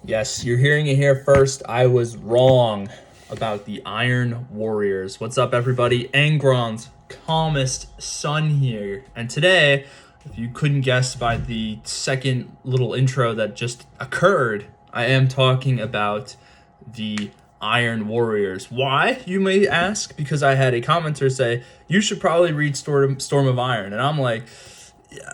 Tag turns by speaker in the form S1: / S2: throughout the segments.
S1: Yes, you're hearing it here first. I was wrong about the Iron Warriors. What's up, everybody? Angron's calmest son here. And today, if you couldn't guess by the second little intro that just occurred, I am talking about the Iron Warriors. Why, you may ask? Because I had a commenter say, you should probably read Storm of Iron. And I'm like,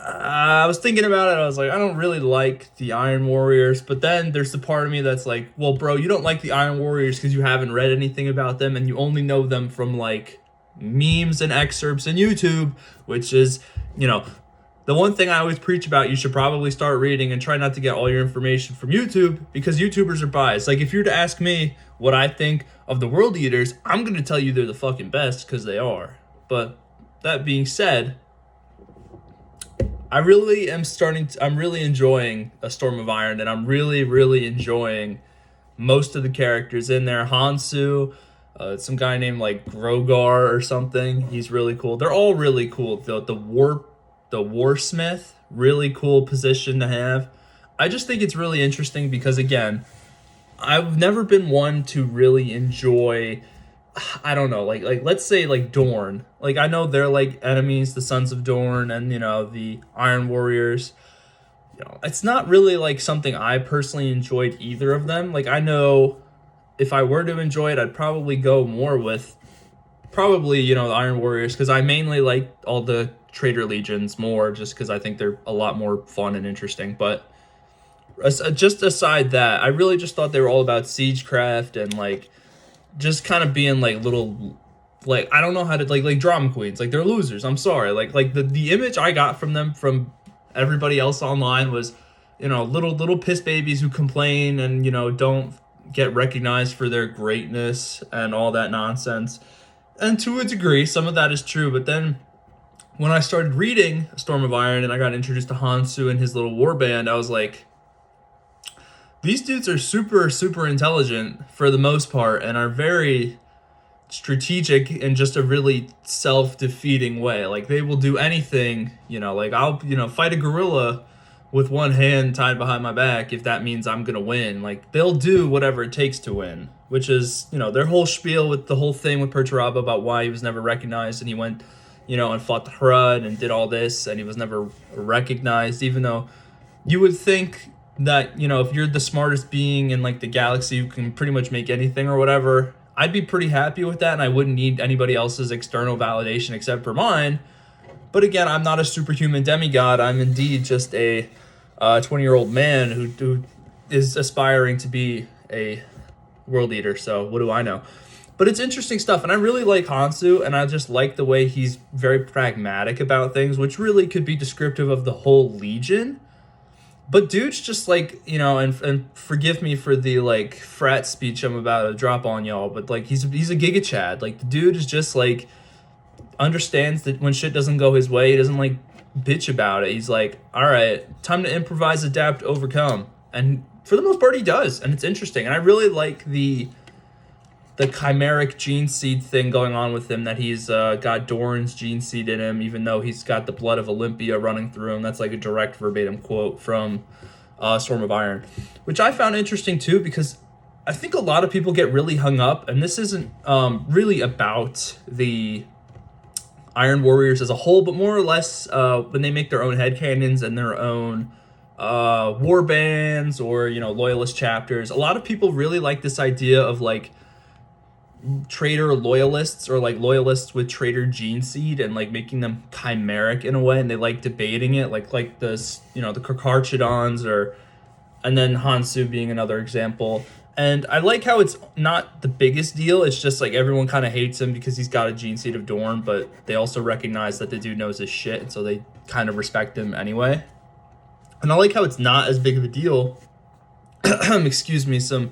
S1: I was thinking about it. I was like, I don't really like the Iron Warriors. But then there's the part of me that's like, well, bro, you don't like the Iron Warriors because you haven't read anything about them and you only know them from like memes and excerpts in YouTube, which is, the one thing I always preach about. You should probably start reading and try not to get all your information from YouTube because YouTubers are biased. Like, if you're to ask me what I think of the World Eaters, I'm going to tell you they're the fucking best because they are. But that being said, I'm really enjoying A Storm of Iron, and I'm really enjoying most of the characters in there. Hansu, some guy named like Grogar or something. He's really cool. They're all really cool. The Warsmith, really cool position to have. I just think it's really interesting because, again, I've never been one to really enjoy, I don't know, like let's say like Dorne. Like, I know they're like enemies, the Sons of Dorne, and the Iron Warriors. It's not really like something I personally enjoyed either of them. Like, I know if I were to enjoy it, I'd probably go more with the Iron Warriors because I mainly like all the Traitor Legions more, just because I think they're a lot more fun and interesting. But just aside that, I really just thought they were all about siegecraft and like just kind of being like little, like, I don't know how to like drama queens. Like, they're losers. I'm sorry. Like the image I got from them from everybody else online was, little piss babies who complain and don't get recognized for their greatness and all that nonsense. And to a degree, some of that is true. But then when I started reading Storm of Iron and I got introduced to Hansu and his little warband, I was like, these dudes are super intelligent for the most part and are very strategic in just a really self-defeating way. Like, they will do anything, like I'll, fight a gorilla with one hand tied behind my back if that means I'm going to win. Like, they'll do whatever it takes to win, which is, their whole spiel with the whole thing with Perturabo about why he was never recognized and he went, and fought the Hrud and did all this and he was never recognized, even though you would think that, if you're the smartest being in like the galaxy who can pretty much make anything or whatever, I'd be pretty happy with that and I wouldn't need anybody else's external validation except for mine. But again, I'm not a superhuman demigod. I'm indeed just a 20-year-old man who is aspiring to be a world eater. So what do I know? But it's interesting stuff, and I really like Hansu, and I just like the way he's very pragmatic about things, which really could be descriptive of the whole Legion. But dude's just like, and forgive me for the like frat speech I'm about to drop on y'all, but like he's a Giga Chad. Like, the dude is just like understands that when shit doesn't go his way, he doesn't like bitch about it. He's like, all right, time to improvise, adapt, overcome. And for the most part, he does, and it's interesting. And I really like the chimeric gene seed thing going on with him, that he's got Dorne's gene seed in him, even though he's got the blood of Olympia running through him. That's like a direct verbatim quote from Storm of Iron, which I found interesting too, because I think a lot of people get really hung up, and this isn't really about the Iron Warriors as a whole, but more or less when they make their own headcanons and their own war bands or, loyalist chapters, a lot of people really like this idea of like traitor loyalists or like loyalists with traitor gene seed and like making them chimeric in a way, and they like debating it like this, the Karkarchidons, or and then Hansu being another example. And I like how it's not the biggest deal. It's just like everyone kind of hates him because he's got a gene seed of Dorne, but they also recognize that the dude knows his shit, and so they kind of respect him anyway. And I like how it's not as big of a deal. Excuse me, some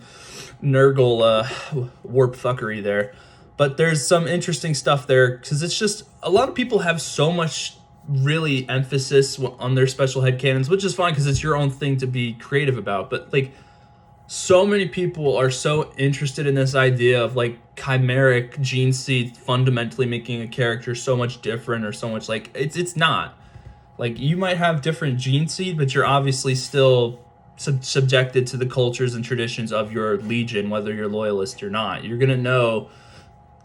S1: Nurgle warp fuckery there, but there's some interesting stuff there because it's just a lot of people have so much really emphasis on their special headcanons, which is fine because it's your own thing to be creative about. But like, so many people are so interested in this idea of like chimeric gene seed fundamentally making a character so much different, or so much like it's not. Like, you might have different gene seed, but you're obviously still subjected to the cultures and traditions of your legion, whether you're loyalist or not. You're gonna know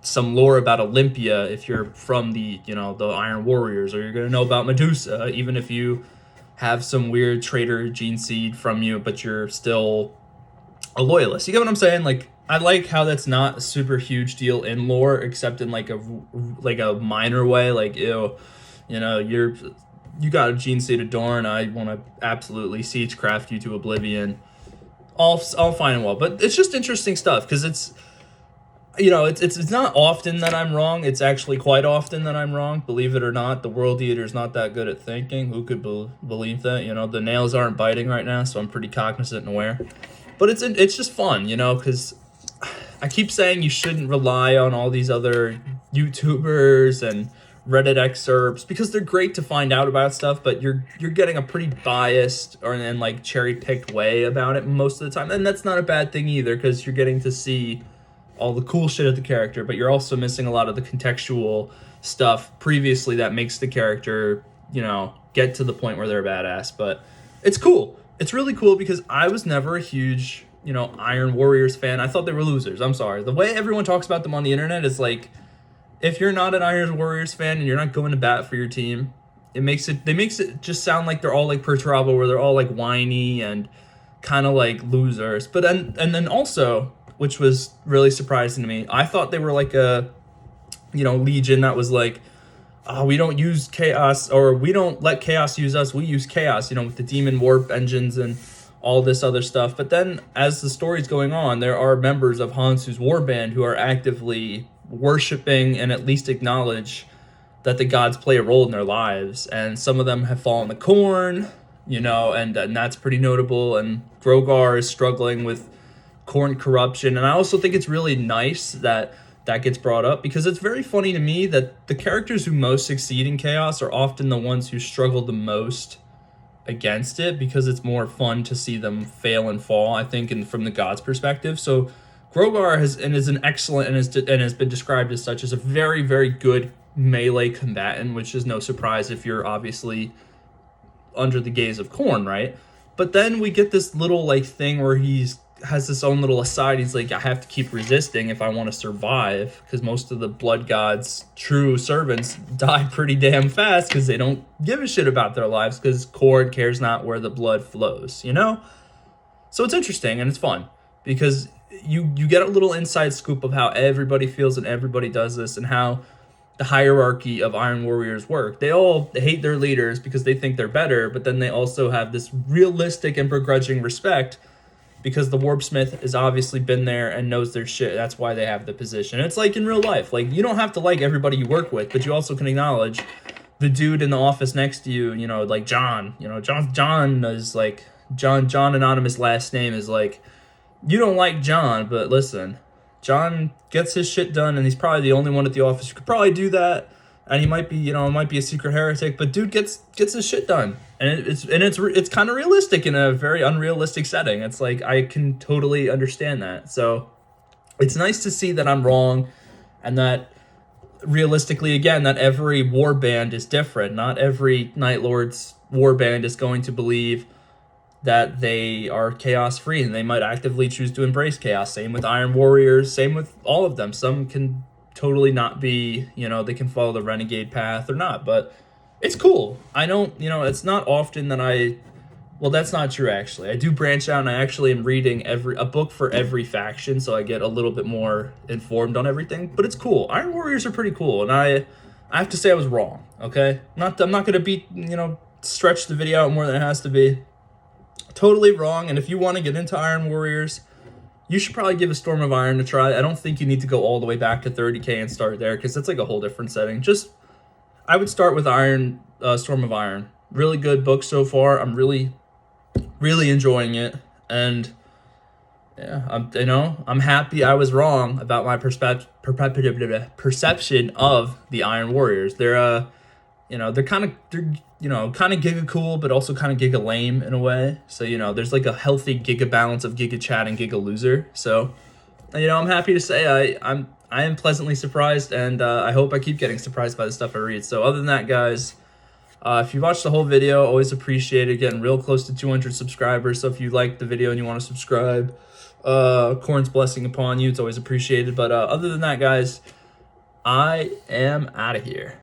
S1: some lore about Olympia if you're from the the Iron Warriors, or you're gonna know about Medusa even if you have some weird traitor gene seed from you, but you're still a loyalist. You get what I'm saying? Like, I like how that's not a super huge deal in lore, except in like a minor way. Like, ew, you got a gene seed of Dorn. I want to absolutely siegecraft you to oblivion. All fine and well, but it's just interesting stuff because it's not often that I'm wrong. It's actually quite often that I'm wrong. Believe it or not, the World Eater's not that good at thinking. Who could believe that? The nails aren't biting right now, so I'm pretty cognizant and aware. But it's just fun, because I keep saying you shouldn't rely on all these other YouTubers and Reddit excerpts because they're great to find out about stuff, but you're getting a pretty biased and like cherry-picked way about it most of the time. And that's not a bad thing either, because you're getting to see all the cool shit of the character, but you're also missing a lot of the contextual stuff previously that makes the character, get to the point where they're a badass. But it's cool. It's really cool because I was never a huge, Iron Warriors fan. I thought they were losers. I'm sorry. The way everyone talks about them on the internet is like, if you're not an Iron Warriors fan and you're not going to bat for your team, it makes it just sound like they're all like Perturabo, where they're all like whiny and kind of like losers. But then also, which was really surprising to me, I thought they were like a, legion that was like, oh, we don't use chaos, or we don't let chaos use us. We use chaos, with the demon warp engines and all this other stuff. But then as the story's going on, there are members of Hansu's warband who are actively worshiping and at least acknowledge that the gods play a role in their lives. And some of them have fallen to Khorne, and that's pretty notable. And Grogar is struggling with Khorne corruption. And I also think it's really nice that gets brought up, because it's very funny to me that the characters who most succeed in chaos are often the ones who struggle the most against it, because it's more fun to see them fail and fall, I think, from the gods' perspective. So Grogar is an excellent and has been described as such as a very, very good melee combatant, which is no surprise if you're obviously under the gaze of Khorne, right? But then we get this little like thing where has this own little aside. He's like, I have to keep resisting if I want to survive, because most of the blood gods' true servants die pretty damn fast because they don't give a shit about their lives, because Khorne cares not where the blood flows, So it's interesting and it's fun because you get a little inside scoop of how everybody feels and everybody does this, and how the hierarchy of Iron Warriors work. They all hate their leaders because they think they're better, but then they also have this realistic and begrudging respect because the Warpsmith has obviously been there and knows their shit. That's why they have the position. It's like in real life. Like, you don't have to like everybody you work with, but you also can acknowledge the dude in the office next to you, like John. John is like, John anonymous last name is like, you don't like John, but listen, John gets his shit done, and he's probably the only one at the office who could probably do that. And he might be, might be a secret heretic, but dude gets his shit done, and it's kind of realistic in a very unrealistic setting. It's like, I can totally understand that. So it's nice to see that I'm wrong, and that realistically, again, that every warband is different. Not every Night Lord's warband is going to believe that they are chaos free, and they might actively choose to embrace chaos. Same with Iron Warriors, same with all of them. Some can totally not be, they can follow the renegade path or not, but it's cool. I don't, it's not often that well, that's not true, actually. I do branch out, and I actually am reading a book for every faction, so I get a little bit more informed on everything, but it's cool. Iron Warriors are pretty cool, and I have to say I was wrong, okay? I'm not going to stretch the video out more than it has to be. Totally wrong, and if you want to get into Iron Warriors, you should probably give a Storm of Iron a try. I don't think you need to go all the way back to 30k and start there, because that's like a whole different setting. I would start with Storm of Iron. Really good book so far. I'm really, really enjoying it, and yeah, I'm happy I was wrong about my perception of the Iron Warriors. They're kind of giga cool, but also kind of giga lame in a way. So, there's like a healthy giga balance of giga chat and giga loser. So, I'm happy to say I am pleasantly surprised, and I hope I keep getting surprised by the stuff I read. So other than that, guys, If you watched the whole video, always appreciate it. Getting real close to 200 subscribers. So if you like the video and you want to subscribe, Corn's blessing upon you. It's always appreciated. But other than that, guys, I am out of here.